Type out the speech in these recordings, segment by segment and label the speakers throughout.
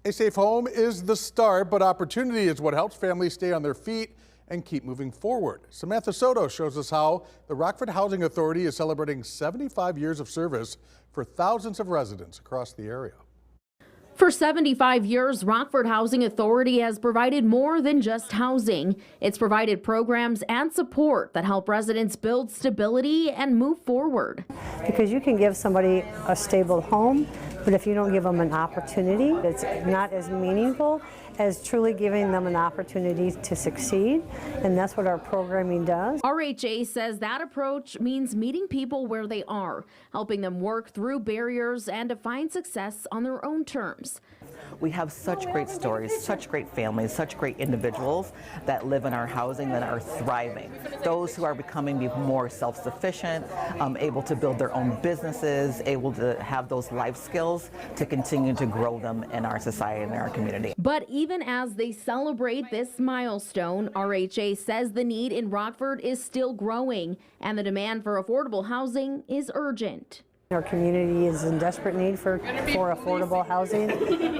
Speaker 1: A safe home is the start, but opportunity is what helps families stay on their feet and keep moving forward. Samantha Soto shows us how the Rockford Housing Authority is celebrating 75 years of service for thousands of residents across the area.
Speaker 2: For 75 years, Rockford Housing Authority has provided more than just housing. It's provided programs and support that help residents build stability and move forward.
Speaker 3: Because you can give somebody a stable home, but if you don't give them an opportunity, it's not as meaningful as truly giving them an opportunity to succeed, and that's what our programming does.
Speaker 2: RHA says that approach means meeting people where they are, helping them work through barriers and to find success on their own terms.
Speaker 4: We have such great stories, such great families, such great individuals that live in our housing that are thriving. Those who are becoming more self-sufficient, able to build their own businesses, able to have those life skills to continue to grow them in our society and in our community.
Speaker 2: But even as they celebrate this milestone, RHA says the need in Rockford is still growing and the demand for affordable housing is urgent.
Speaker 3: Our community is in desperate need for affordable housing.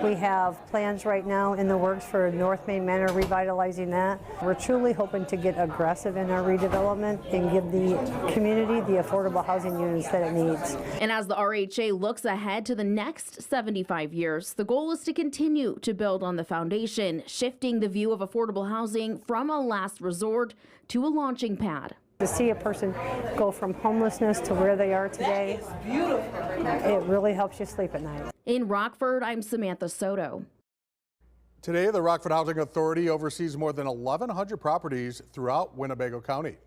Speaker 3: We have plans right now in the works for North Main Manor, revitalizing that. We're truly hoping to get aggressive in our redevelopment and give the community the affordable housing units that it needs.
Speaker 2: And as the RHA looks ahead to the next 75 years, the goal is to continue to build on the foundation, shifting the view of affordable housing from a last resort to a launching pad.
Speaker 3: To see a person go from homelessness to where they are today, it really helps you sleep at night.
Speaker 2: In Rockford, I'm Samantha Soto.
Speaker 1: Today, the Rockford Housing Authority oversees more than 1,100 properties throughout Winnebago County.